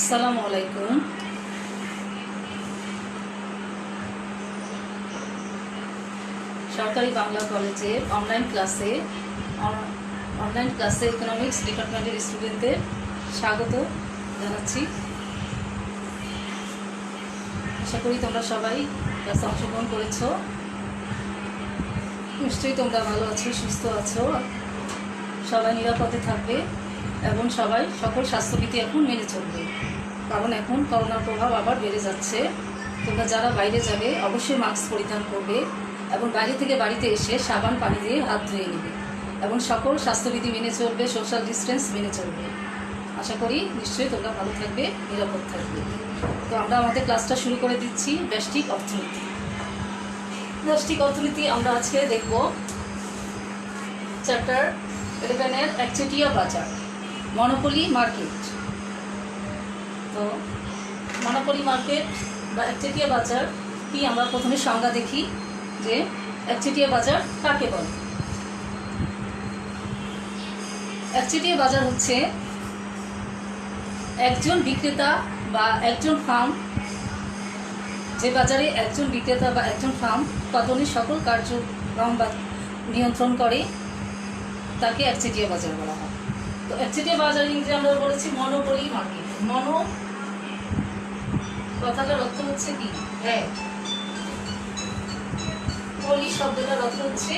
আসসালামু আলাইকুম। সরকারি বাংলা কলেজের অনলাইন ক্লাসে ইকোনমিক্স ডিপার্টমেন্টের স্টুডেন্টদের স্বাগত জানাচ্ছি। আশা করি তোমরা সবাই ক্লাসে অংশগ্রহণ করেছো। নিশ্চয়ই তোমরা ভালো আছো, সুস্থ আছো, সবাই নিরাপদে থাকবে এবং সবাই সকল স্বাস্থ্যবিধি এখন মেনে চলবে, কারণ এখন করোনার প্রভাব আবার বেড়ে যাচ্ছে। তোমরা যারা বাইরে যাবে অবশ্যই মাস্ক পরিধান করবে এবং বাইরে থেকে বাড়িতে এসে সাবান পানি দিয়ে হাত ধুয়ে নেবে এবং সকল স্বাস্থ্যবিধি মেনে চলবে, সোশ্যাল ডিস্টেন্স মেনে চলবে। আশা করি নিশ্চয়ই তোমরা ভালো থাকবে, নিরাপদ থাকবে। তো আমরা আমাদের ক্লাসটা শুরু করে দিচ্ছি। ব্যষ্টিক অর্থনীতি। ব্যষ্টিক অর্থনীতি আমরা আজকে দেখব চ্যাপ্টার 11-এর একচেটিয়া বাজার, মনোপলি মার্কেট। তো মনোপলি মার্কেট বা একচেটিয়া বাজার কি, আমরা প্রথমে সংজ্ঞা দেখি যে একচেটিয়া বাজার কাকে বলে। একচেটিয়া বাজার হচ্ছে একজন বিক্রেতা বা একজন ফার্ম, যে বাজারে একজন বিক্রেতা বা একজন ফার্ম উৎপাদনের সকল কার্যক্রম বা নিয়ন্ত্রণ করে, তাকে একচেটিয়া বাজার বলা হয়। তো একচেটিয়া বাজার ইংরেজি আমরা বলেছি মনোপলি মার্কেট। মনো কথাটার অর্থ হচ্ছে কি, হ্যাঁ, পলি শব্দটার অর্থ হচ্ছে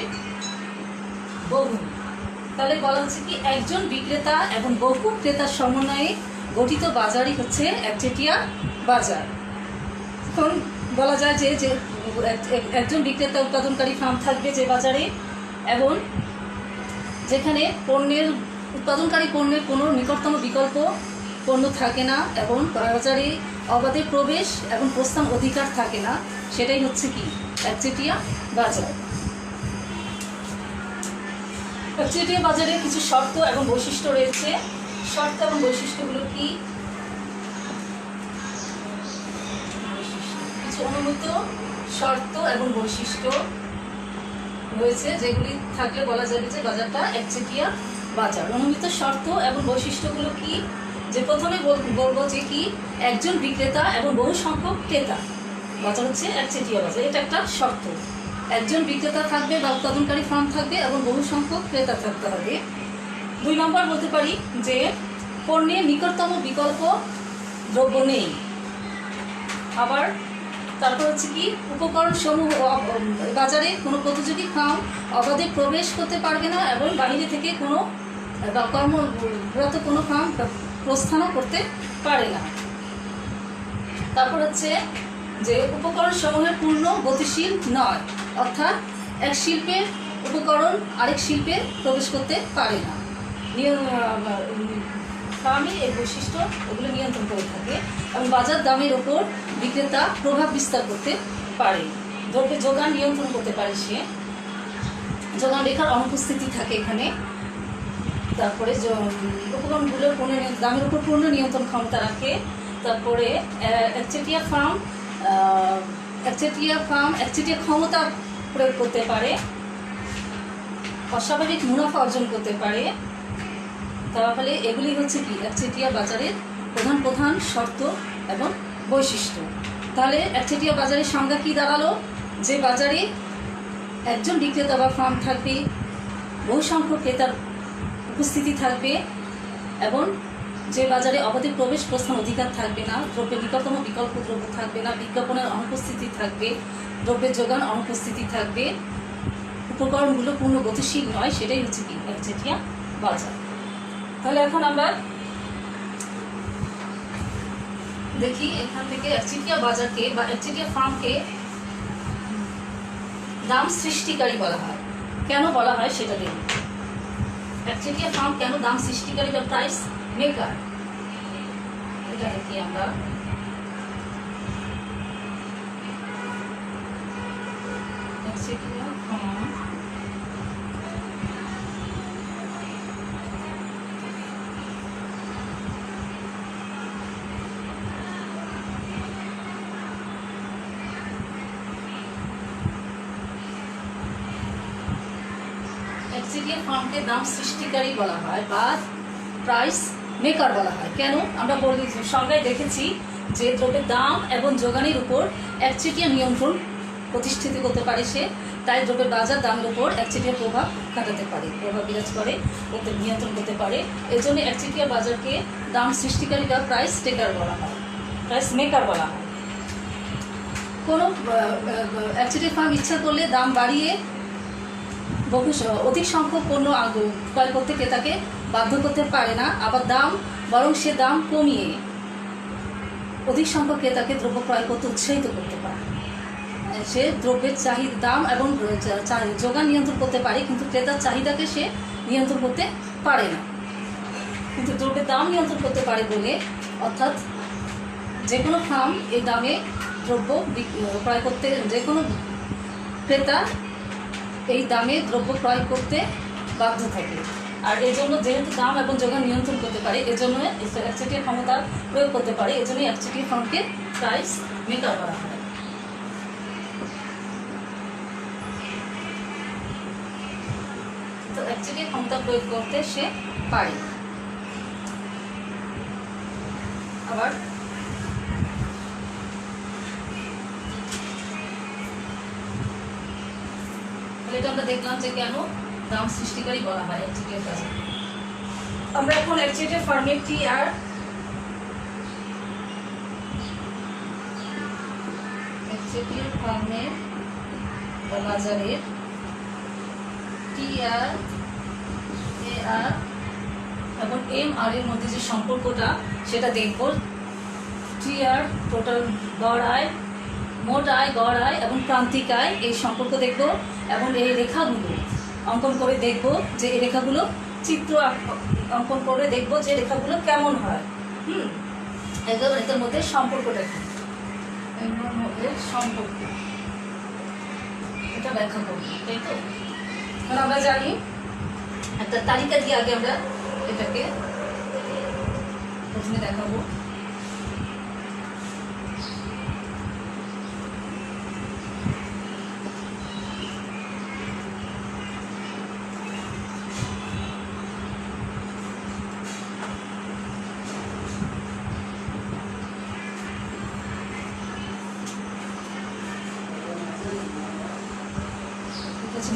বহু। তাহলে বলা হচ্ছে কি, একজন বিক্রেতা এবং বহু ক্রেতার সমন্বয়ে গঠিত বাজারই হচ্ছে একচেটিয়া বাজার। এখন বলা যায় যে একজন বিক্রেতা উৎপাদনকারী ফার্ম থাকবে যে বাজারে, এবং যেখানে উৎপাদনকারী পণ্যের কোনো নিকটতম বিকল্প পণ্য থাকে না এবং বাজারে অবাধে প্রবেশ এবং প্রস্থান অধিকার থাকে না, সেটাই হচ্ছে কি একচেটিয়া বাজার। একচেটিয়া বাজারে কিছু শর্ত এবং বৈশিষ্ট্য রয়েছে। শর্ত এবং বৈশিষ্ট্যগুলো কি? কিছু অনুমিত শর্ত এবং বৈশিষ্ট্য রয়েছে, যেগুলি থাকলে বলা যাবে যে বাজারটা একচেটিয়া বাজার। অনুমিত শর্ত এবং বৈশিষ্ট্যগুলো কি? যে প্রথমে বলবো যে কি, একজন বিক্রেতা এবং বহু সংখ্যক ক্রেতা, বাজার হচ্ছে একচেটিয়া বাজার। এটা একটা শর্ত। একজন বিক্রেতা থাকবে বা উৎপাদনকারী ফার্ম থাকবে এবং বহু সংখ্যক ক্রেতা থাকতে হবে। 2 নম্বর বলতে পারি যে পণ্যের নিকটতম বিকল্প দ্রব্য নেই। আবার তারপর হচ্ছে কি, উপকরণ সমূহ বাজারে কোনো প্রতিযোগী ফার্ম অবাধে প্রবেশ করতে পারবে না এবং বাইরে থেকে কোনো কর্মরত কোনো ফার্ম প্রস্থানও করতে পারে না। তারপর হচ্ছে যে উপকরণ সমূহের পূর্ণ গতিশীল নয়, অর্থাৎ এক শিল্পের উপকরণ আরেক শিল্পে প্রবেশ করতে পারে না। ফার্মে এই বৈশিষ্ট্য ওগুলো নিয়ন্ত্রণ করে থাকে এবং বাজার দামের ওপর বিক্রেতা প্রভাব বিস্তার করতে পারে। দ্রব্যের যোগান নিয়ন্ত্রণ করতে পারে সে, যোগান রেখার অনুপস্থিতি থাকে এখানে। তারপরে উপকরণগুলোর দামের উপর পূর্ণ নিয়ন্ত্রণ ক্ষমতা রাখে। তারপরে একচেটিয়া ক্ষমতা প্রয়োগ করতে পারে, অস্বাভাবিক মুনাফা অর্জন করতে পারে। তাহলে এগুলি হচ্ছে কি একচেটিয়া বাজারের প্রধান প্রধান শর্ত এবং বৈশিষ্ট্য। তাহলে একচেটিয়া বাজারের সংজ্ঞা কি দাঁড়ালো? যে বাজারে একজন বিক্রেতা বা ফার্ম থাকবে, বহু সংখ্যক ক্রেতার উপস্থিতি থাকবে এবং যে বাজারে অবাধে প্রবেশ প্রস্থান অধিকার থাকবে না, দ্রব্যের নিকটতম বিকল্প দ্রব্য থাকবে না, বিজ্ঞাপনের অনুপস্থিতি থাকবে, দ্রব্যের যোগান অনুপস্থিতি থাকবে, উপকরণগুলো পূর্ণ গতিশীল নয়, সেটাই হচ্ছে কি একচেটিয়া বাজার। তাহলে এখন আমরা দেখি এখান থেকে একচেটিয়া বাজারকে বা একচেটিয়া ফার্মকে দাম সৃষ্টিকারী বলা হয়। কেন বলা হয় সেটা দেখি। একচেটিয়া ফার্ম কেন দাম সৃষ্টিকারী বা প্রাইস মেকার, এটা দেখি আমরা। একচেটিয়া ফার্ম একচেটিয়া ফার্মকে দাম সৃষ্টিকারী বলা হয় বা প্রাইস মেকার বলা হয়। কেন? আমরা বলি সংজ্ঞায় দেখেছি যে দ্রব্যের দাম এবং যোগানের উপর একচেটিয়া নিয়ন্ত্রণ প্রতিষ্ঠিত করতে পারে সে, তাই দ্রব্যের বাজার দামের উপর একচেটিয়া প্রভাব কাটাতে পারে, প্রভাব বিরাজ করে, নিয়ন্ত্রণ করতে পারে। এই জন্য একচেটিয়া বাজারকে দাম সৃষ্টিকারী বা প্রাইস টেকার বলা হয়, প্রাইস মেকার বলা হয়। কোনো একচেটিয়া ফার্ম ইচ্ছা করলে দাম বাড়িয়ে অধিক সংখ্যক পণ্য ক্রয় করতে ক্রেতাকে বাধ্য করতে পারে না, আবার বরং সে দাম কমিয়ে অধিক সংখ্যক ক্রেতাকে দ্রব্য ক্রয় করতে উৎসাহিত করতে পারে। সে দ্রব্যের দাম এবং যোগান নিয়ন্ত্রণ করতে পারে, কিন্তু ক্রেতার চাহিদাকে সে নিয়ন্ত্রণ করতে পারে না। কিন্তু দ্রব্যের দাম নিয়ন্ত্রণ করতে পারে বলে, অর্থাৎ যে কোনো ফার্ম এই দামে দ্রব্য ক্রয় করতে, যে কোনো ক্রেতা এই দামে দ্রব্য ক্রয় করতে বাধ্য থাকে। আর এই জন্য যেহেতু দাম এবং যোগান নিয়ন্ত্রণ করতে পারে, এজন্য একচেটিয়া ক্ষমতা প্রয়োগ করতে পারে, এজন্যই একচেটিয়া ফার্মকে প্রাইস মেকার করা হয়। তো একচেটিয়া ক্ষমতা প্রয়োগ করতে সে পারে। আবার এটা আমরা দেখলাম যে কেন দাম সৃষ্টিকারী বলা হয় একচেটিয়া বাজার। আমরা এখন একচেটিয়া ফার্মের একচেটিয়া ফার্মের বাজারের TR, AR এবং MR এর মধ্যে যে সম্পর্কটা সেটা দেখব। TR টোটাল গড় আয়, মোট আয়, গড় আয় এবং প্রান্তিক আয়, এই সম্পর্ক দেখব। এবং এই রেখাগুলো অঙ্কন করে দেখব যে এই রেখাগুলো চিত্র অঙ্কন করে দেখব যে রেখাগুলো কেমন হয়। এদের মধ্যে সম্পর্কটা কি, এর মধ্যে সম্পর্ক এটা ব্যাখ্যা করব, তাই তো? আমরা জানি একটা তালিকা দিয়ে আগে আমরা এটাকে প্রথমে দেখাবো।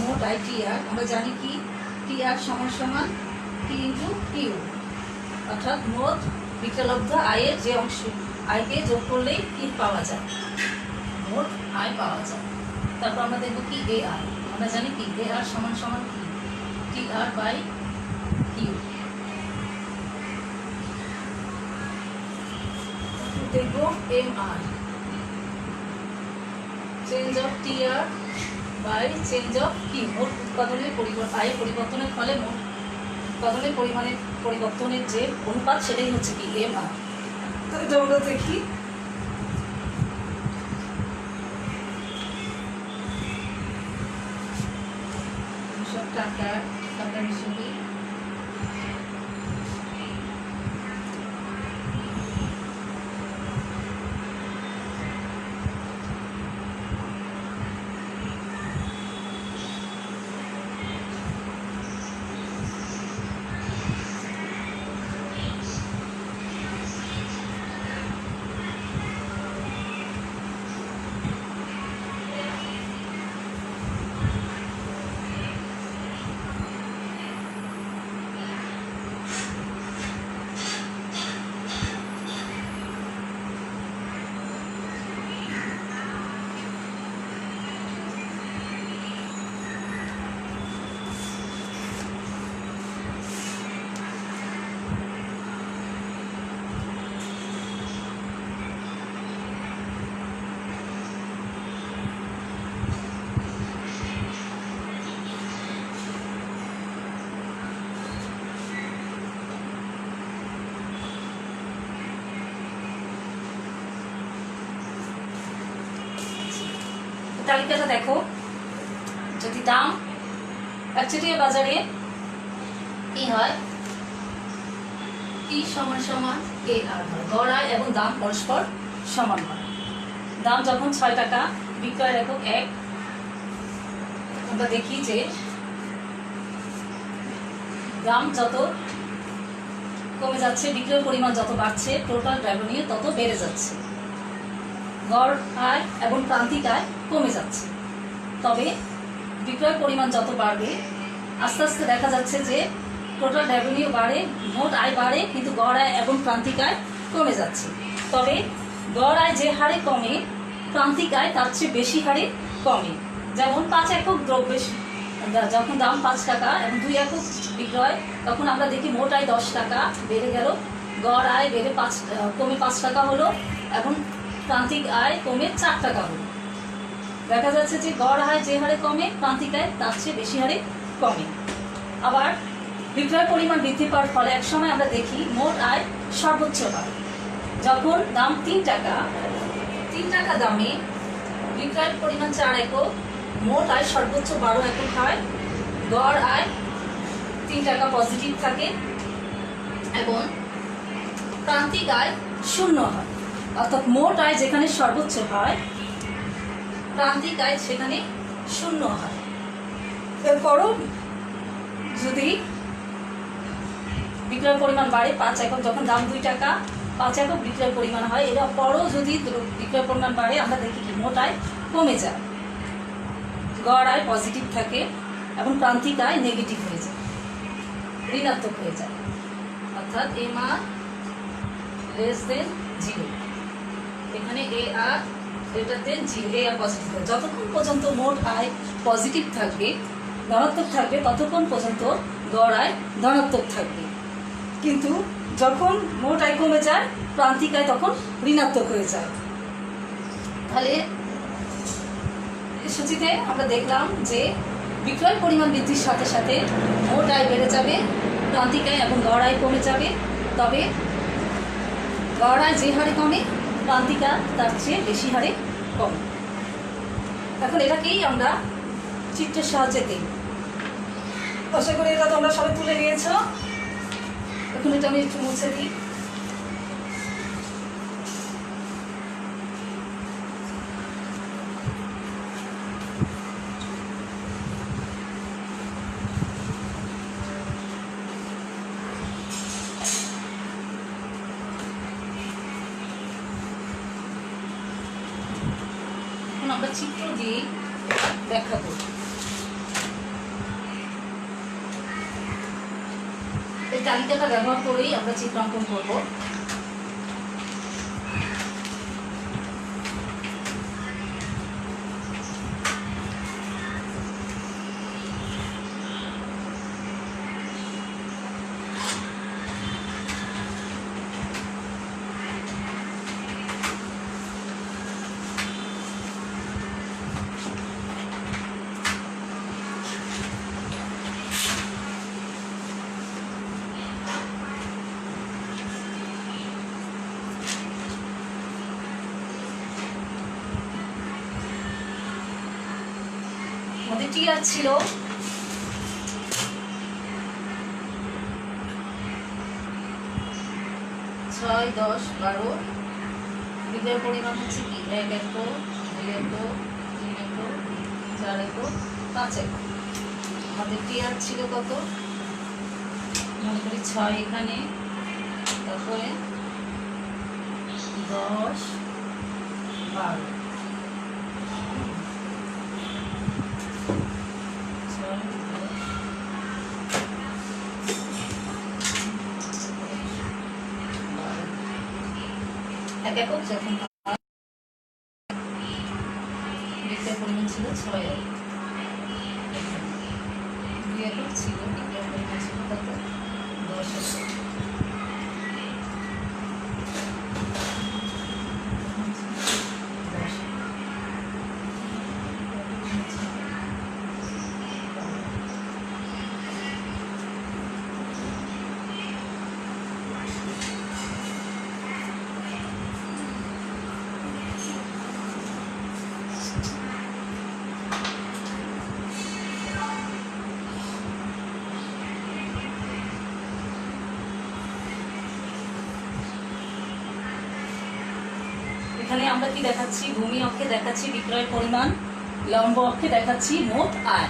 মোট আয় TR, আমরা জানি কি TR সমান সমান P ইন্টু কিউ, অর্থাৎ মোট বিক্রয়লব্ধ আয়ের যে অংশ, আয়কে যোগ করলেই কি পাওয়া যায়, মোট আয় পাওয়া যায়। তারপর আমরা দেখব কি AR, আমরা জানি কি AR সমান সমান কি TR বাই কিউ। দেখব MR, change of TR by change of Q, মোট উৎপাদনের আয়ের পরিবর্তনের ফলে মোট উৎপাদনের পরিমাণের পরিবর্তনের যে অনুপাত, সেটাই হচ্ছে কি MR। তো এটা আমরা দেখি। টাকা হিসেবে তালিকাটা দেখো। যদি দাম একচেটিয়া বাজারে কি হয়, P সমান সমান AR হয়, গড় আয় এবং দাম পরস্পর সমান হয়। দাম যখন 6 টাকা, বিক্রয় একক 1, আমরা দেখি যে দাম যত কমে যাচ্ছে, বিক্রয়ের পরিমাণ যত বাড়ছে টোটাল রেভিনিউ তত বেড়ে যাচ্ছে, গড় আয় এবং প্রান্তিক আয় কমে যাচ্ছে। তবে বিক্রয়ের পরিমাণ যত বাড়বে আস্তে আস্তে দেখা যাচ্ছে যে টোটাল রেভিনিউ বাড়ে, মোট আয় বাড়ে, কিন্তু গড় আয় এবং প্রান্তিক আয় কমে যাচ্ছে। তবে গড় আয় যে হারে কমে, প্রান্তিক আয় তার চেয়ে বেশি হারে কমে। যেমন 5 একক দ্রব্যের যখন দাম 5 টাকা এবং 2 একক বিক্রয়, তখন আমরা দেখি মোট আয় 10 টাকা বেড়ে গেল, গড় আয় বেড়ে কমে 5 টাকা হলো এবং প্রান্তিক আয় কমে 4 টাকা হলো। দেখা যাচ্ছে যে গড় আয় যে হারে কমে, প্রান্তিক আয় তার চেয়ে বেশি হারে কমে। আবার বিক্রয় পরিমাণ বৃদ্ধি পাওয়ার ফলে এক সময় আমরা দেখি মোট আয় সর্বোচ্চ হয় যখন দাম 3 টাকা দামে বিক্রয়ের পরিমাণ 4 একক, মোট আয় সর্বোচ্চ 12 একক হয়, গড় আয় 3 টাকা পজিটিভ থাকে এবং প্রান্তিক আয় 0 হয়। অর্থাৎ মোট আয় যেখানে সর্বোচ্চ হয়, প্রান্তিক আয় সেখানে 0 হয়। এরপরও যদি বিক্রয়ের পরিমাণ বাড়ে, 5 একক যখন দাম 2 টাকা, 5 একক বিক্রয়ের পরিমাণ হয়, এর পরও যদি বিক্রয়ের পরিমাণ বাড়ে আমরা দেখি কি মোট আয় কমে যায়, গড় আয় পজিটিভ থাকে এবং প্রান্তিক আয় নেগেটিভ হয়ে যায়, ঋণাত্মক হয়ে যায়। অর্থাৎ এম আর লেস দেন 0, এখানে এ আর গ্রেটার দেন 0, এ আর পজিটিভ। যতক্ষণ পর্যন্ত মোট আয় পজিটিভ থাকবে, ধনাত্মক থাকবে, ততক্ষণ পর্যন্ত গড় আয় ধনাত্মক থাকবে। কিন্তু যখন মোট আয় কমে যায়, প্রান্তিক আয় তখন ঋণাত্মক হয়ে যায়। তাহলে সূচিতে আমরা দেখলাম যে বিক্রয় পরিমাণ বৃদ্ধির সাথে সাথে মোট আয় বেড়ে যাবে, প্রান্তিক আয় এবং গড় আয় কমে যাবে। তবে গড় আয় যে হারে কমে, প্রান্তিক আয় তার চেয়ে বেশি হারে কমে। এখন এটাকেই আমরা চিত্রের সাহায্যে দেখব। আশা করি এটা তোমরা সবাই তুলে নিয়েছ। এখন এটা আমি একটু মুছে দিই। এখন আমরা চিত্র দিয়ে ব্যাখ্যা করব। এই তালিকাটা ব্যবহার করেই আমরা চিত্রাঙ্কন করব। আমাদের টিআর ছিল 6, 10, 12, বিক্রয়ের পরিমাণ হচ্ছে কি 1 একক, 2 একক, 3 একক, 4 একক, 5 একক। আমাদের টিআর ছিল কত? মনে করি 6 এখানে, তারপরে 10, 12, এক একক যখন বিক্রয়ের পরিমাণ ছিল 6 একক, 2 একক ছিল বিক্রয়ের পরিমাণ ছিল কত? 10 একক। এখানে আমরা কি দেখাচ্ছি? ভূমি অক্ষে দেখাচ্ছি বিক্রয়ের পরিমাণ, লম্ব অক্ষে দেখাচ্ছি মোট আয়।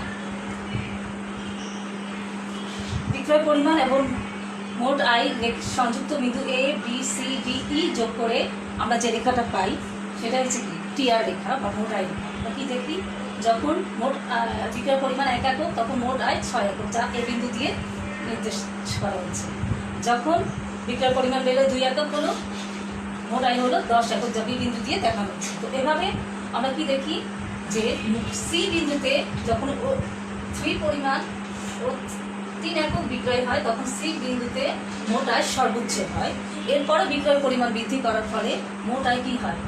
বিক্রয় পরিমাণ এবং মোট আয় সংযুক্ত বিন্দু A B C D E যোগ করে আমরা যে রেখাটা পাই সেটা হচ্ছে কি টিআর রেখা বা মোট আয় রেখা। আমরা কি দেখি, যখন মোট বিক্রয় পরিমাণ 1 একক তখন মোট আয় 6 একক, যা এ বিন্দু দিয়ে নির্দেশ করা হচ্ছে। যখন বিক্রয় পরিমাণ বেড়ে 2 একক হলো, মোট আয় হলো 10 একক, যা বি বিন্দু দিয়ে দেখানো হচ্ছে। তো এভাবে আমরা কি দেখি যে সি বিন্দুতে যখন 3 পরিমাণ ও 3 একক বিক্রয় হয় তখন সি বিন্দুতে মোট আয় সর্বোচ্চ হয়। এরপরে বিক্রয় পরিমাণ বৃদ্ধি করার ফলে মোট আয় কি হয়,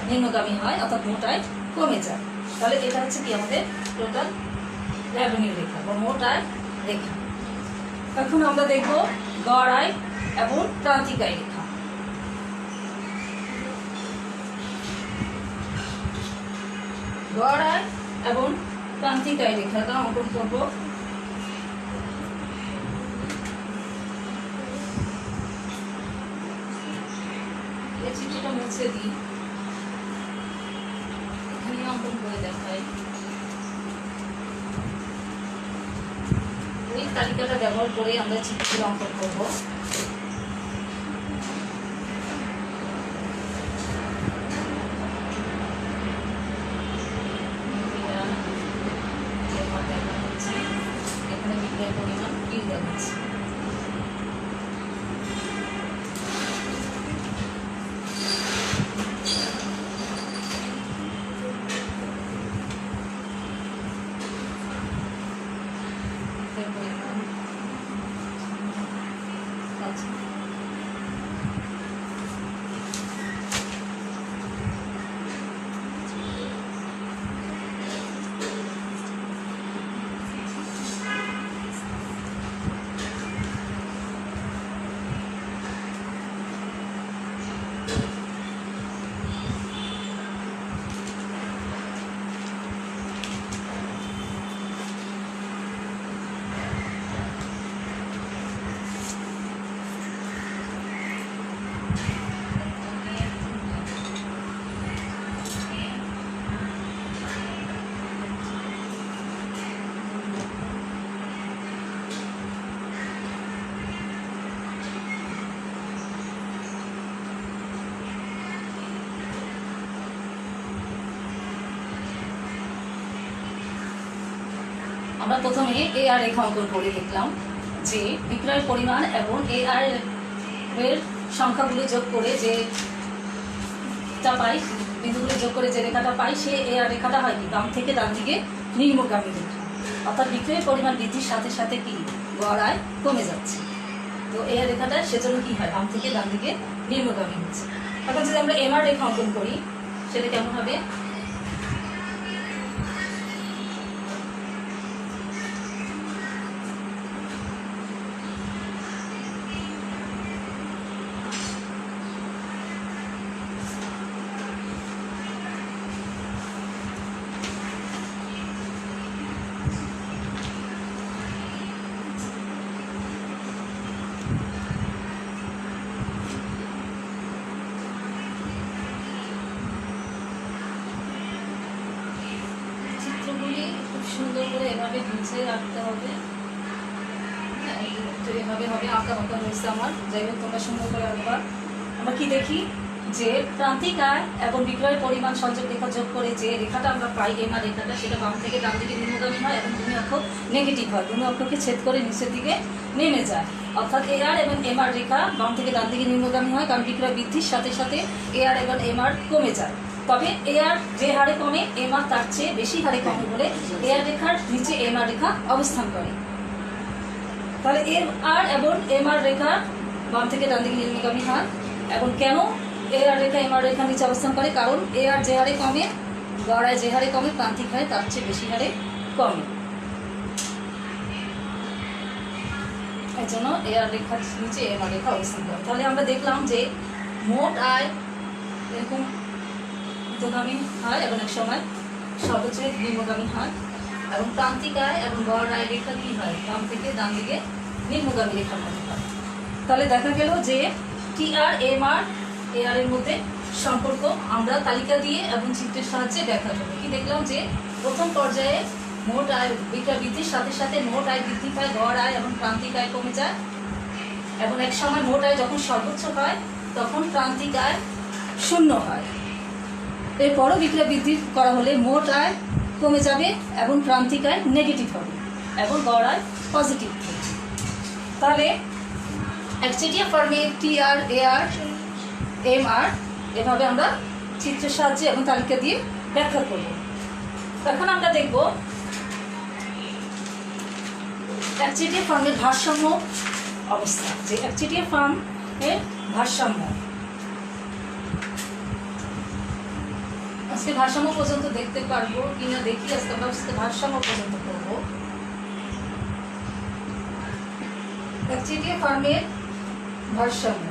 নিম্নগামী হয়, অর্থাৎ মোট আয় কমে যায়। তাহলে এটা হচ্ছে কি আমাদের টোটাল রেভিনিউ রেখা বা মোট আয় রেখা। এখন আমরা দেখব গড় আয় এবং প্রান্তিক আয় রেখা। গড় আয় এবং প্রান্তিক আয় রেখাটা অঙ্কন করব। এই চিত্রটা মুছে দিই, এখানে অঙ্কন করে দেখাই। এই তালিকাটা ব্যবহার করে আমরা চিত্রগুলো অঙ্কন করব। এখানে বিক্রয় পরিমাণ কি দেখাচ্ছে, আমরা প্রথমে এ আর রেখা অঙ্কন করে দেখলাম যে বিক্রয়ের পরিমাণ এবং এ আর এর সংখ্যাগুলো যোগ করে যে পাই, বিন্দুগুলো যোগ করে যে রেখাটা পাই, সে এ আর রেখাটা হয় কি বাম থেকে ডান দিকে নিম্নগামী রেখা। অর্থাৎ বিক্রয়ের পরিমাণ বৃদ্ধির সাথে সাথে কি গড় আয় কমে যাচ্ছে। তো এ আর রেখাটা সেজন্য কি হয়, বাম থেকে ডান দিকে নিম্নগামী হচ্ছে। এখন যদি আমরা এম আর রেখা অঙ্কন করি সেটা কেমন হবে, খুব সুন্দর করে এভাবে গুছিয়ে রাখতে হবে। এভাবে হবে আঁকা বাঁকা হয়েছে আমার, যাই হোক তোমরা সুন্দর করে আঁকবা। আমরা কি দেখি যে প্রান্তিক আয় এবং বিক্রয়ের পরিমাণ সংযোগ রেখা যোগ করে যে রেখাটা আমরা পাই এম আর রেখাটা, সেটা বাম থেকে ডান দিকে নিম্নগামী হয় এবং দুই অক্ষ নেগেটিভ হয়, দুই অক্ষকে ছেদ করে নিচের দিকে নেমে যায়। অর্থাৎ এ আর এবং এম আর রেখা বাম থেকে ডান দিকে নিম্নগামী হয়, কারণ বিক্রয় বৃদ্ধির সাথে সাথে এ আর এবং এম আর কমে যায়। তবে এ আর যে হারে কমে এম আর তার চেয়ে বেশি হারে কমে বলে এ আর রেখার নিচে এম আর রেখা অবস্থান করে। তাহলে এম আর এবং এম আর রেখা বাম থেকে ডান দিকে নিম্নগামী হয়। এবং কেন এ আর রেখা এম আর রেখার নিচে অবস্থান করে, কারণ এ আর যে হারে কমে গড় আয় যে হারে কমে প্রান্তিক হয় তার চেয়ে বেশি হারে কমে, এই জন্য এ আর রেখার নিচে এম আর রেখা অবস্থান করে। তাহলে আমরা দেখলাম যে মোট আয় এরকম ঊর্ধ্বগামী হয় এবং এক সময় সর্বোচ্চ নিম্নগামী হয়, এবং প্রান্তিক আয় এবং গড় আয় রেখা কি হয় বাম থেকে ডান দিকে নিম্নগামী রেখার মধ্যে হয়। তাহলে দেখা গেল যে টি আর এম আর এ আর এর মধ্যে সম্পর্ক আমরা তালিকা দিয়ে এবং চিত্রের সাহায্যে ব্যাখ্যা করব। কি দেখলাম যে প্রথম পর্যায়ে মোট আয় বিক্রয় বৃদ্ধির সাথে সাথে মোট আয় বৃদ্ধি পায়, গড় আয় এবং প্রান্তিক আয় কমে যায়। এবং এক সময় মোট আয় যখন সর্বোচ্চ হয় তখন প্রান্তিক আয় শূন্য হয়। এরপরও বিক্রয় বৃদ্ধি করা হলে মোট আয় কমে যাবে এবং প্রান্তিক আয় নেগেটিভ হবে এবং গড় আয় পজিটিভ হবে। তাহলে একচেটিয়া ফর্মে TR, AR, MR এভাবে আমরা চিত্রের সাহায্যে এবং তালিকা দিয়ে ব্যাখ্যা করব। এখন আমরা দেখব একচেটিয়া ফর্মের ভারসাম্য অবস্থা, যে একচেটিয়া ফর্মের ভারসাম্য। আজকে ভারসাম্য পর্যন্ত দেখতে পারবো কিনা দেখি। আজকে আমরা ভারসাম্য পর্যন্ত করবো। একচেটিয়া ফর্মের ভারসাম্য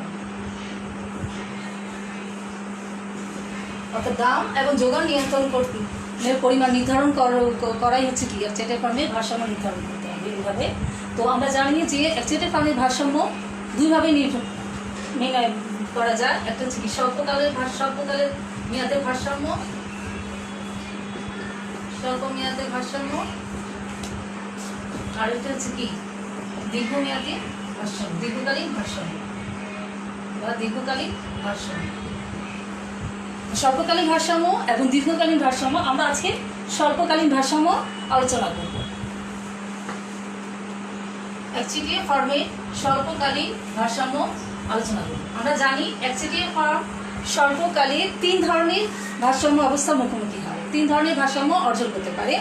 অর্থাৎ দাম এবং যোগান নিয়ন্ত্রণ করতে পরিমাণ নির্ধারণ করাই হচ্ছে কি একচেটিয়া ফর্মের ভারসাম্য নির্ধারণ করতে হবে এইভাবে। তো আমরা জানি যে একচেটিয়া ফর্মের ভারসাম্য দুইভাবে নির্ণয় করা যায়। একটা হচ্ছে কি স্বল্পকালের মেয়াদের ভারসাম্য, স্বল্প মেয়াদের ভারসাম্য, আর এটা হচ্ছে কি দীর্ঘমেয়াদী ভারসাম্য, দীর্ঘকালীন ভারসাম্য বা দীর্ঘকালীন ভারসাম্য। স্বল্পকালীন ভারসাম্য এবং দীর্ঘকালীন ভারসাম্য। আমরা আজকে স্বল্পকালীন ভারসাম্য আলোচনা করব। একচেটিয়া ফর্মে স্বল্পকালীন ভারসাম্য আলোচনা করব। আমরা জানি একচেটিয়া ফর্ম স্বল্পকালে 3 ধরনের ভারসাম্য অবস্থার মুখোমুখি হয়, 3 ধরনের ভারসাম্য অর্জন করতে পারে।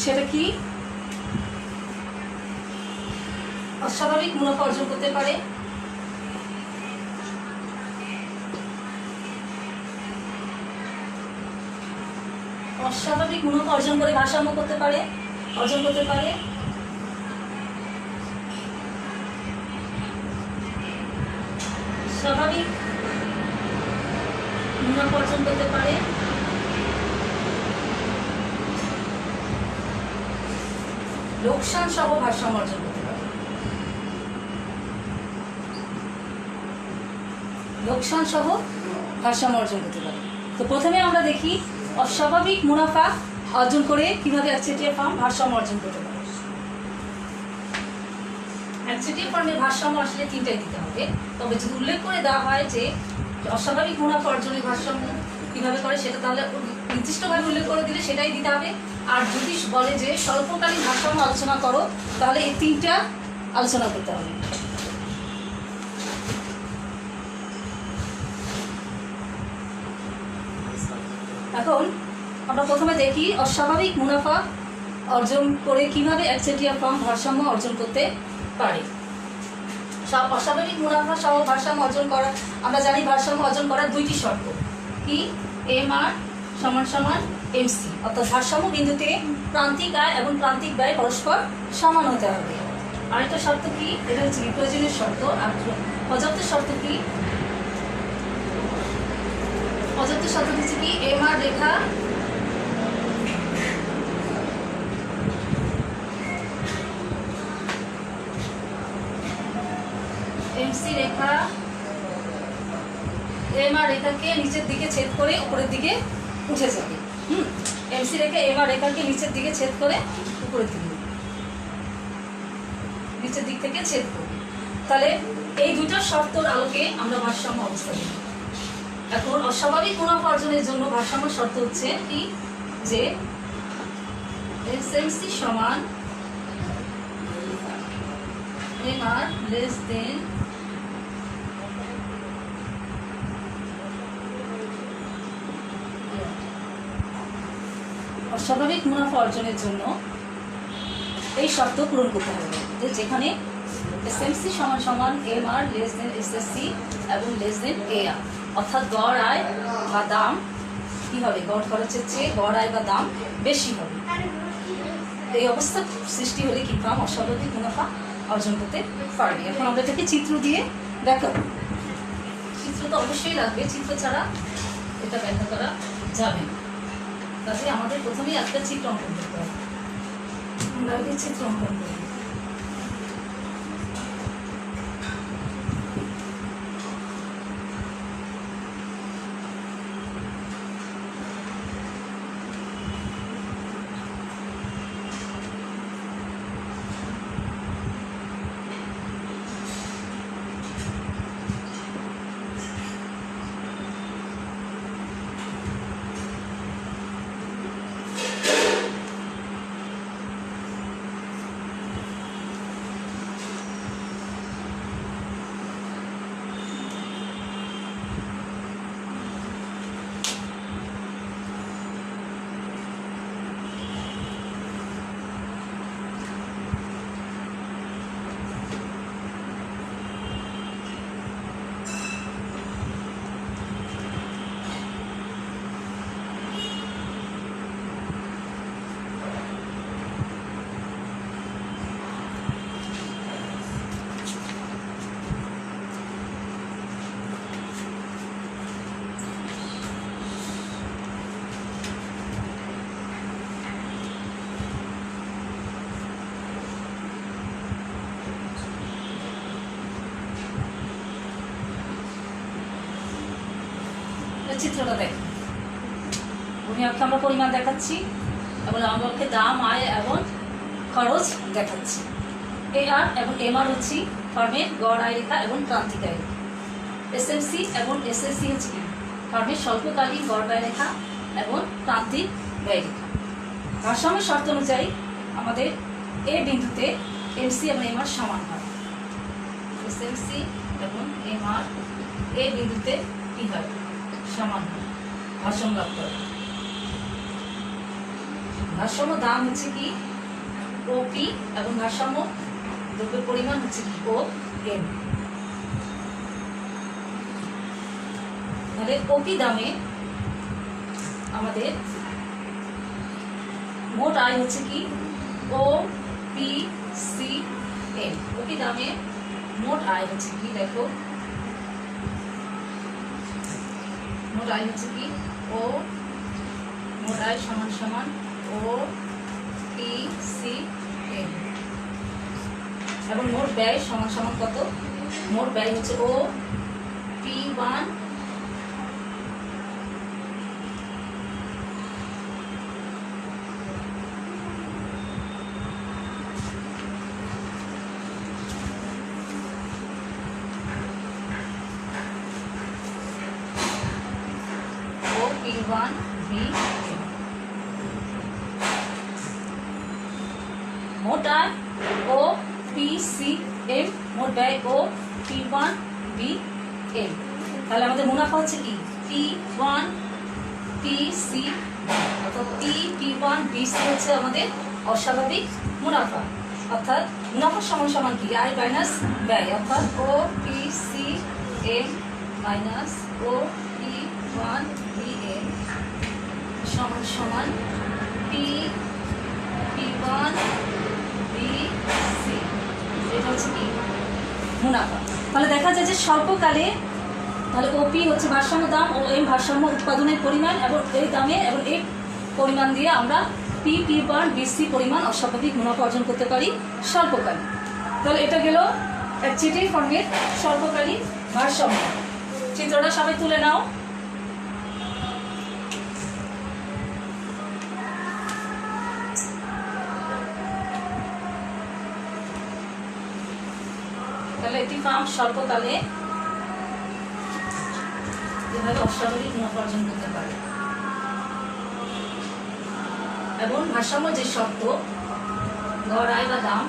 সেটা কি? অস্বাভাবিক মুনাফা অর্জন করতে পারে, অস্বাভাবিক মুনাফা অর্জন করে ভারসাম্য অর্জন করতে পারে, স্বাভাবিক মুনাফা অর্জন করতে পারে, লোকসান সহ ভারসাম্য অর্জন করতে পারে, লোকসান সহ ভারসাম্য অর্জন করতে পারে। তো প্রথমে আমরা দেখি অস্বাভাবিক মুনাফা অর্জন করে কিভাবে একচেটিয়া ফর্ম ভারসাম্য অর্জন করতে পারে। একচেটিয়া ফর্মের ভারসাম্য আসলে 3টাই দিতে হবে, তবে যদি উল্লেখ করে দেওয়া হয় যে অস্বাভাবিক মুনাফা অর্জনের ভারসাম্য কিভাবে করে সেটা তাহলে নির্দিষ্টভাবে উল্লেখ করে দিলে সেটাই দিতে হবে। আর যদি বলে যে স্বল্পকালীন ভারসাম্য আলোচনা করো তাহলে এই 3টা আলোচনা করতে হবে। এখন আমরা প্রথমে দেখি অস্বাভাবিক মুনাফা অর্জন করে কিভাবে একচেটিয়া ফর্ম ভারসাম্য অর্জন করতে পারে। অস্বাভাবিক মুনাফা সহ ভারসাম্য অর্জন করা, আমরা জানি ভারসাম্য অর্জন করার 2টি শর্ত কি? MR = MC, অর্থাৎ ভারসাম্য বিন্দুতে প্রান্তিক আয় এবং প্রান্তিক ব্যয় পরস্পর সমান হতে হবে। আরেকটা শর্ত কি? এটা হচ্ছে প্রয়োজনীয় শর্ত। আর পর্যাপ্ত শর্ত কি? পর্যাপ্ত শর্ত হচ্ছে কি? MR রেখা MC রেখা MR রেখাকে নিচের দিকে ছেদ করে উপরের দিকে উঠে যাবে। MC রেখা MR রেখাকে নিচের দিকে ছেদ করে উপরের দিকে, নিচের দিক থেকে ছেদ করবে। তাহলে এই 2টা শর্তর আলোকে আমরা ভারসাম্য অবস্থা দেব। এখন অস্বাভাবিক মুনাফা অর্জনের জন্য ভারসাম্য শর্ত হচ্ছে কি? যে SMC সমান MR less than অস্বাভাবিক মুনাফা অর্জনের জন্য এই শর্ত পূরণ করতে হবে যে যেখানে SMC সমান MR less than SSC এবং less than AR, অর্থাৎ গড় আয় বা দাম কি হবে? গড় খরচের চেয়ে গড় আয় বা দাম বেশি হবে। এই অবস্থা সৃষ্টি হলে কি ফার্ম অস্বাভাবিক মুনাফা অর্জন করতে পারবে। এখন আমরা এটাকে চিত্র দিয়ে দেখাবো। চিত্র তো অবশ্যই লাগবে, চিত্র ছাড়া এটা ব্যাখ্যা করা যাবে না। কাজে আমাদের প্রথমেই একটা চিত্র অঙ্কন করতে হবে। আমরা চিত্র অঙ্কন করি। তাহলে চিত্রটা দেখো, ভূমি অক্ষে আমরা পরিমাণ দেখাচ্ছি এবং লম্ব অক্ষে দাম, আয় এবং খরচ দেখাচ্ছি। AR এবং MR হচ্ছে ফার্মের গড় আয় রেখা এবং প্রান্তিক আয় রেখা। SMC এবং SSC হচ্ছে কি ফার্মের স্বল্পকালীন গড় ব্যয় রেখা এবং প্রান্তিক ব্যয় রেখা। ভারসাম্যের শর্ত অনুযায়ী আমাদের এ বিন্দুতে MC এবং MR সমান হয়। SMC এবং MR এ বিন্দুতে কি হয়? সমান হয়, ভারসাম্য লাভ করে। ভারসাম্য দাম হচ্ছে কি OP এবং ভারসাম্য দ্রব্যের পরিমাণ হচ্ছে কি OM। তাহলে OP দামে আমাদের মোট আয় হচ্ছে কি OPCM। OP দামে মোট আয় হচ্ছে কি দেখো, মোট আয় হচ্ছে কি মোট আয় সমান সমান OPCM এবং মোট ব্যয় সমান সমান কত? মোট ব্যয় হচ্ছে OP1 B। মোট আয় OPCM, মোট ব্যয় OP1 BM। তাহলে আমাদের মুনাফা হচ্ছে কি P1 PC, অর্থাৎ P1 BC হচ্ছে আমাদের অস্বাভাবিক মুনাফা। অর্থাৎ মুনাফা সমান সমান কি আয় মাইনাস ব্যয়, অর্থাৎ OPCM মাইনাস OP1 BM সমান সমান P1 BC। এটা হচ্ছে কি মুনাফা। তাহলে দেখা যায় যে স্বল্পকালে তাহলে OP হচ্ছে ভারসাম্য দাম ও M ভারসাম্য উৎপাদনের পরিমাণ এবং এই দামে এবং এই পরিমাণ দিয়ে আমরা P1 BC পরিমাণ অস্বাভাবিক মুনাফা অর্জন করতে পারি স্বল্পকালে। তাহলে এটা গেল একচেটিয়া ফর্মের স্বল্পকালীন ভারসাম্য। চিত্রটা সবাই তুলে নাও। তাহলে একটি ফার্ম স্বল্পকালে এভাবে অস্বাভাবিক মুনাফা অর্জন করতে পারে এবং ভারসাম্য যে শর্ত গড় আয় বা দাম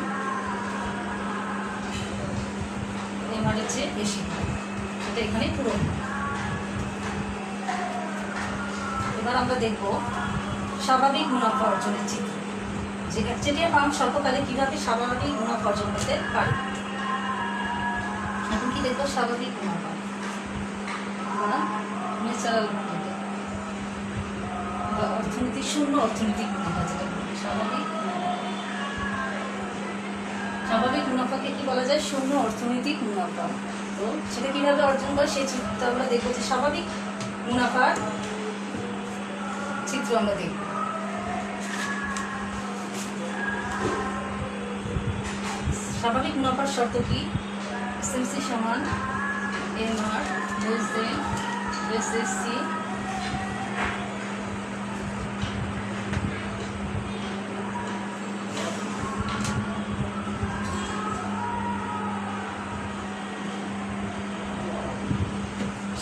এর চেয়ে বেশি, সেটা এখানে পূরণ। এবার আমরা দেখব স্বাভাবিক মুনাফা অর্জনের চিত্র, যে একচেটিয়া ফার্ম স্বল্পকালে কিভাবে স্বাভাবিক মুনাফা অর্জন করতে পারে। এখন কি দেখবো? স্বাভাবিক মুনাফা ন্যাচারাল অর্থনীতি, শূন্য অর্থনৈতিক মুনাফা যেটা স্বাভাবিক মুনাফাকে কি বলা যায়? শূন্য অর্থনৈতিক মুনাফা। তো সেটা কিভাবে অর্জন করে সেই চিত্র আমরা দেখবো, যে স্বাভাবিক মুনাফার চিত্র আমরা দেখব। স্বাভাবিক মুনাফার শর্ত কি? SMC সমান MR less than SSC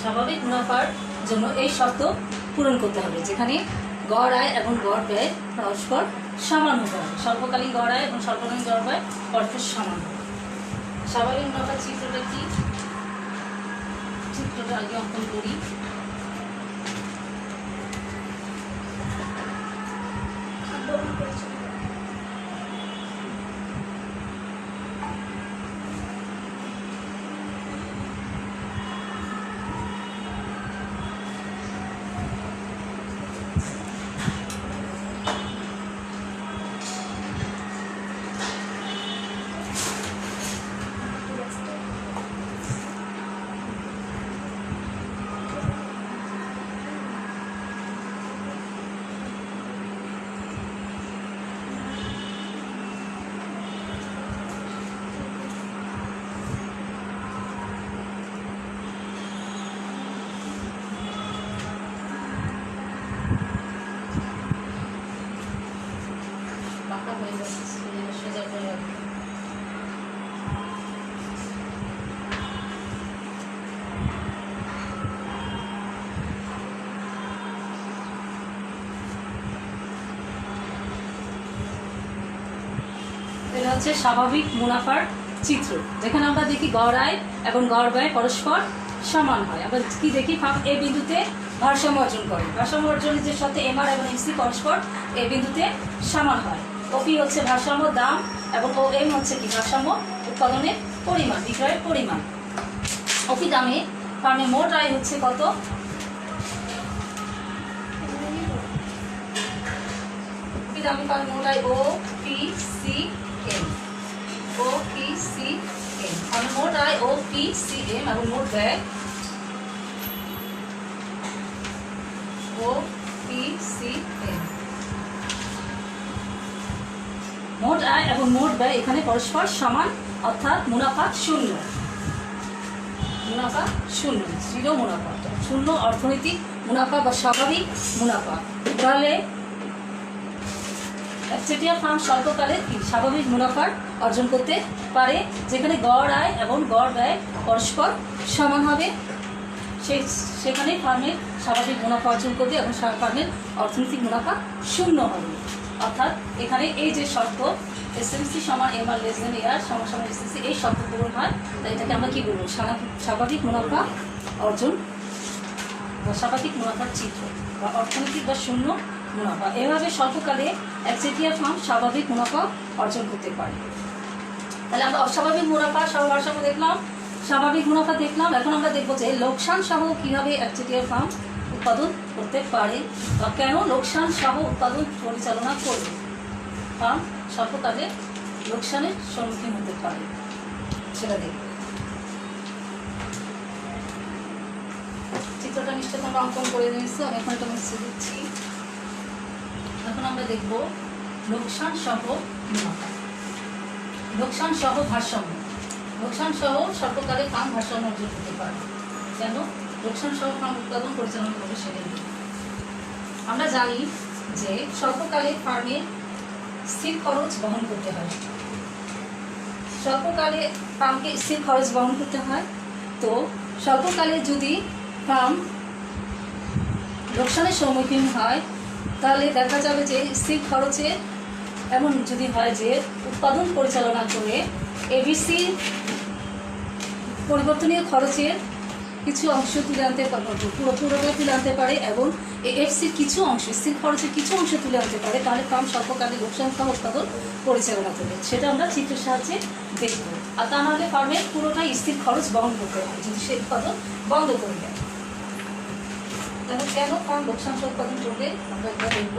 স্বাভাবিক মুনাফার জন্য এই শর্ত পূরণ করতে হবে, যেখানে গড় আয় এবং গড় ব্যয় পরস্পর সমান হতে হবে। স্বল্পকালীন গড় আয় এবং স্বল্পকালীন গড় ব্যয় পরস্পর সমান হবে। স্বাভাবিক মুনাফার চিত্রটা কি? চিত্রটা আগে অঙ্কন করি। হয়ে যাচ্ছে, সোজা করে রাখবো। এটা হচ্ছে স্বাভাবিক মুনাফার চিত্র, যেখানে আমরা দেখি গড় আয় এবং গড় ব্যয় পরস্পর সমান হয়। আমরা কি দেখি, ফার্ম এ বিন্দুতে ভারসাম্য অর্জন করে। ভারসাম্য অর্জনের যে সাথে এমআর এবং এমসি পরস্পর এ বিন্দুতে সমান হয়। ওপি হচ্ছে ভারসাম্য দাম এবং ও এম হচ্ছে কি ভারসাম্য উৎপাদনের পরিমাণ, বিক্রয়ের পরিমাণ। ওপি দামে ফার্মে মোট আয় হচ্ছে কত? ওপি দামে ফার্মে মোট আয় ও পি সি এম, ও পি সি এম। ফার্মে মোট আয় ও পি সি এম এবং মোট ব্যয় ও পি সি এম। মোট আয় এবং মোট ব্যয় এখানে পরস্পর সমান, অর্থাৎ মুনাফা শূন্য। মুনাফা শূন্য, জিরো মুনাফা, শূন্য অর্থনৈতিক মুনাফা বা স্বাভাবিক মুনাফা। তাহলে একচেটিয়া ফার্ম স্বল্পকালে স্বাভাবিক মুনাফার অর্জন করতে পারে, যেখানে গড় আয় এবং গড় ব্যয় পরস্পর সমান হবে। সেখানে ফার্মের স্বাভাবিক মুনাফা অর্জন করবে এবং ফার্মের অর্থনৈতিক মুনাফা শূন্য হবে। অর্থাৎ এখানে এই যে শর্ত এসএমসি সমান এমআর লেস দেন এআর সমান এসএমসি, এই শর্ত পূরণ হয়, তাই এটাকে আমরা কি বলবো? স্বাভাবিক মুনাফা অর্জন বা স্বাভাবিক মুনাফার চিত্র বা অর্থনৈতিক বা শূন্য মুনাফা। এভাবে স্বল্পকালে একচেটিয়া ফার্ম স্বাভাবিক মুনাফা অর্জন করতে পারে। তাহলে আমরা অস্বাভাবিক মুনাফা ভারসাম্য দেখলাম, স্বাভাবিক মুনাফা দেখলাম। এখন আমরা দেখবো যে লোকসান সহ কিভাবে একচেটিয়া ফার্ম উৎপাদন করতে পারে বা কেন লোকসান সহ উৎপাদন পরিচালনা করবে। ফার্ম স্বল্পকালে লোকসানের সম্মুখীন হতে পারে, সেটা দেখব। চিত্রটা নিশ্চয় তোমরা অঙ্কন করে নিয়েছো, আমি এখন এটা মুছে দিচ্ছি। এখন আমরা দেখব লোকসান সহ মুনাফা, লোকসান সহ ভারসাম্য। লোকসান সহ স্বল্পকালে ফার্ম ভারসাম্য অর্জন করতে পারে। কেন লোকসান সহ ফার্ম উৎপাদন পরিচালনা করবে সেটাই। আমরা জানি যে স্বল্পকালে ফার্মে স্থির খরচ বহন করতে হয়। স্বল্পকালে ফার্মকে স্থির খরচ বহন করতে হয়। তো স্বল্পকালে যদি ফার্ম লোকসানের সম্মুখীন হয়, তাহলে দেখা যাবে যে স্থির খরচে এমন যদি হয় যে উৎপাদন পরিচালনা করে এবিসি পরিবর্তনীয় খরচের কিছু অংশ তুলে আনতে পারে, পুরোপুরি তুলে আনতে পারে, এবং এএফসির কিছু অংশ, স্থির খরচের কিছু অংশ তুলে আনতে পারে, তাহলে ফার্ম স্বল্পকালে লোকসান সহ উৎপাদন পরিচালনা করবে। সেটা আমরা চিত্রের সাহায্যে দেখব। আর তা নাহলে ফার্মের পুরোটাই স্থির খরচ বহন করতে হয় যদি সে উৎপাদন বন্ধ করে দেয়। তাহলে কেন ফার্ম লোকসান সহ উৎপাদন করবে আমরা একবার দেখব।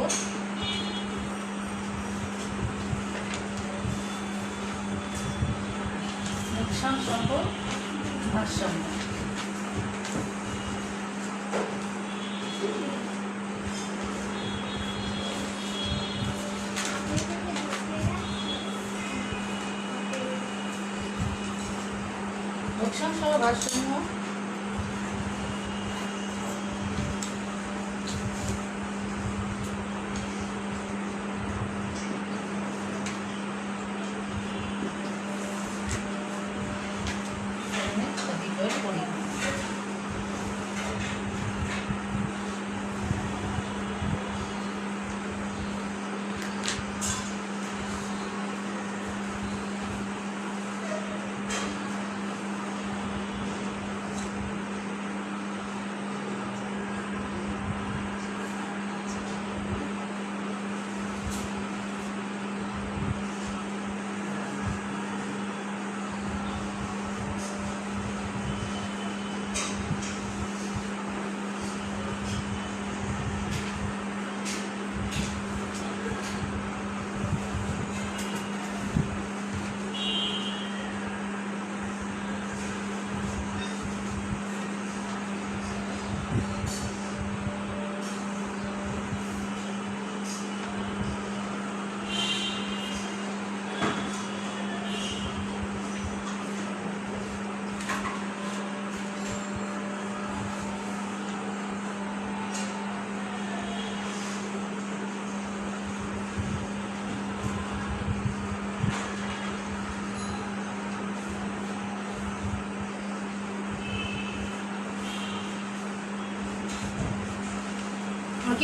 লোকসান সহ ভারসাম্য। লোকসান সহ ভারসাম্য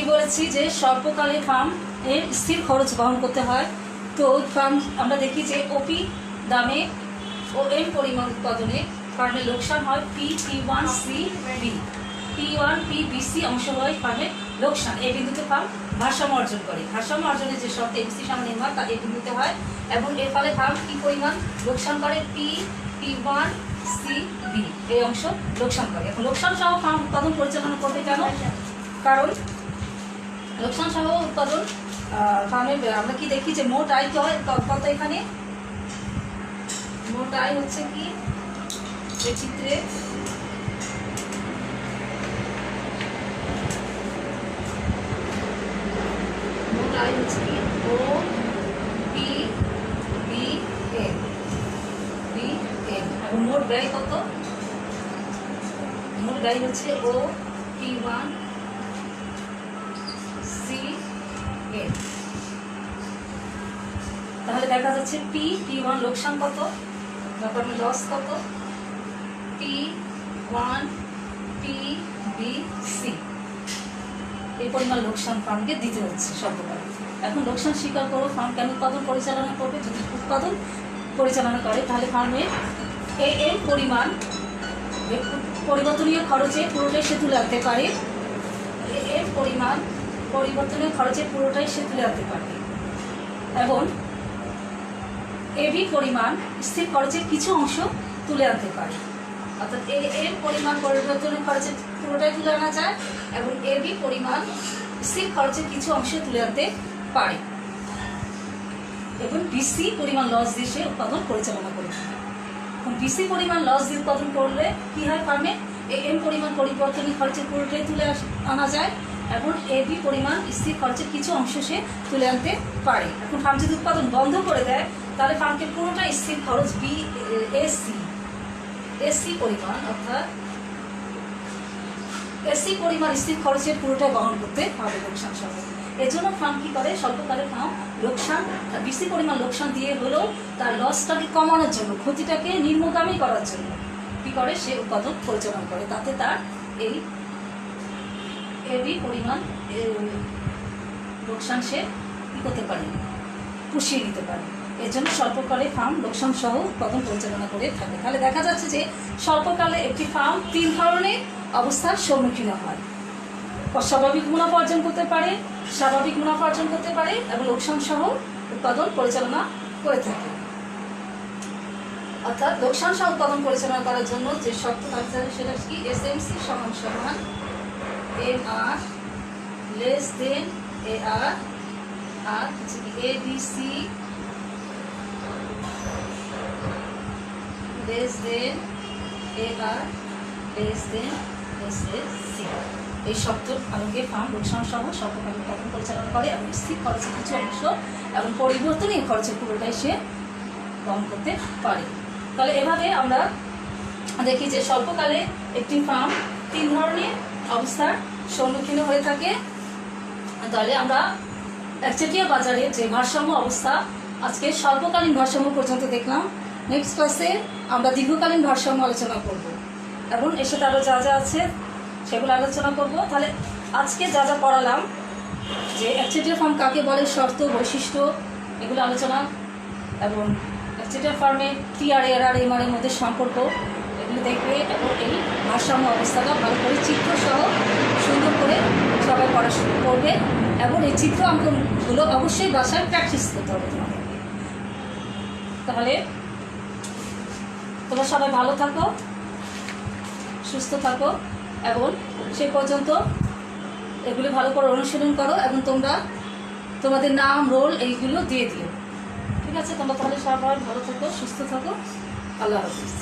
কি বলেছি যে স্বল্পকালে ফার্ম এর স্থির খরচ বহন করতে হয়। তো ফার্ম আমরা দেখি যে ওপি দামে ও এম পরিমাণ উৎপাদনে ফার্মের লোকসান হয় P1C/B, P1P/BC অংশ হয় ফার্মের লোকসান। এই বিন্দুতে ফার্ম ভারসাম্য অর্জন করে। ভারসাম্য অর্জনের যে শর্ত এবিসি সমান নির্মাণ তা এই বিন্দুতে হয় এবং এর ফলে ফার্ম কি পরিমাণ লোকসান করে P1C/B এই অংশ লোকসান করে। এখন লোকসান সহ ফার্ম উৎপাদন পরিচালনা করবে কেন? কারণ লোকসান সহ উৎপাদন ফার্মে আমরা কি দেখি যে মোট আয় হয় কত, এখানে মোট আয় হচ্ছে কি এই চিত্রে মোট আয় হচ্ছে কি OPBN এবং মোট ব্যয় কত? মোট ব্যয় হচ্ছে OP1CN। তাহলে দেখা যাচ্ছে P1 লোকসান কত, তারপর লস কত, P1PBC এই পরিমাণ লোকসান ফার্মকে দিতে হচ্ছে স্বল্পকালে। এখন লোকসান স্বীকার করো, ফার্ম কেন উৎপাদন পরিচালনা করবে? যদি উৎপাদন পরিচালনা করে তাহলে ফার্মের এম পরিমাণ পরিবর্তনীয় খরচে পুরোটাই সে তুলে আনতে পারে। এম পরিমাণ পরিবর্তনীয় খরচে পুরোটাই সে তুলে আনতে পারে এবং এবি পরিমাণ স্থির খরচের কিছু অংশ তুলে আনতে পারে। অর্থাৎ এম পরিমাণ পরিবর্তনীয় খরচের পুরোটাই তুলে আনা যায় এবং এবি পরিমাণ স্থির খরচের কিছু অংশ তুলে আনতে পারে এবং বিসি পরিমাণ লস দিয়ে সে উৎপাদন পরিচালনা করে থাকে। এখন বিসি পরিমাণ লস দিয়ে উৎপাদন করলে কি হয়? ফার্মে এম পরিমাণ পরিবর্তনীয় খরচের পুরোটাই তুলে আনা যায় এবং এবি পরিমাণ স্থির খরচের কিছু অংশ সে তুলে আনতে পারে। এখন ফার্ম যদি উৎপাদন বন্ধ করে দেয় তাহলে ফার্মকে পুরোটা স্থির খরচ এসি পরিমাণ অর্থাৎ এসি পরিমাণ স্থির খরচের পুরোটাই বহন করতে হবে লোকসান সহ। এর জন্য ফার্ম কি করে? স্বল্পকালে ফার্ম লোকসান বেশি পরিমাণ লোকসান দিয়ে হলেও তার লসটাকে কমানোর জন্য, ক্ষতিটাকে নিম্নগামী করার জন্য কি করে? সে উৎপাদন পরিচালনা করে, তাতে তার এই এবি পরিমাণ লোকসান সে কি করতে পারে? পুষিয়ে নিতে পারে। এর জন্য স্বল্পকালে ফার্ম লোকসান সহ উৎপাদন পরিচালনা করে থাকে। তাহলে দেখা যাচ্ছে যে স্বল্পকালে একটি ফার্ম 3 ধরনের অবস্থার সম্মুখীন হয়। স্বাভাবিক মুনাফা অর্জন করতে পারে, স্বাভাবিক মুনাফা অর্জন করতে পারে এবং লোকসান সহ উৎপাদন পরিচালনা করে থাকে। অর্থাৎ লোকসান সহ উৎপাদন পরিচালনা করার জন্য যে শর্ত থাকতে হবে সেটা কি? এসএমসি সমান সমান MR লেস দেন AR আর হচ্ছে কি ABC less than AR less than SSC এই শর্তের আলোকে ফার্ম লোকসান সহ স্বল্পকালীন উৎপাদন পরিচালনা করে এবং স্থির খরচের কিছু অংশ এবং পরিবর্তনীয় খরচের পুরোটাই সে বহন করতে পারে। তাহলে এভাবে আমরা দেখি যে স্বল্পকালে একটি ফার্ম 3 ধরনের অবস্থার সম্মুখীন হয়ে থাকে। তাহলে আমরা একচেটিয়া বাজারে যে ভারসাম্য অবস্থা, আজকে স্বল্পকালীন ভারসাম্য পর্যন্ত দেখলাম। নেক্সট ক্লাসে আমরা দীর্ঘকালীন ভারসাম্য আলোচনা করব এবং এর সাথে আরও যা যা আছে সেগুলো আলোচনা করব। তাহলে আজকে যা যা পড়ালাম যে একচেটিয়া ফার্ম কাকে বলে, শর্ত, বৈশিষ্ট্য, এগুলো আলোচনা এবং একচেটিয়া ফার্মের TR, AR, MR এর মধ্যে সম্পর্ক, এগুলো দেখবে এবং এই ভারসাম্য অবস্থাটা ভালো করে চিত্র সহ সুন্দর করে সবাই পড়াশোনা করবে এবং এই চিত্র অঙ্কনগুলো অবশ্যই বাসায় প্র্যাকটিস করতে হবে তোমাদেরকে। তাহলে তোমরা সবাই ভালো থাকো, সুস্থ থাকো এবং সে পর্যন্ত এগুলি ভালো করে অনুশীলন করো এবং তোমরা তোমাদের নাম, রোল এইগুলো দিয়ে দিও। ঠিক আছে? তোমরা তাহলে সবাই ভালো থাকো, সুস্থ থাকো। আল্লাহ হাফিজ।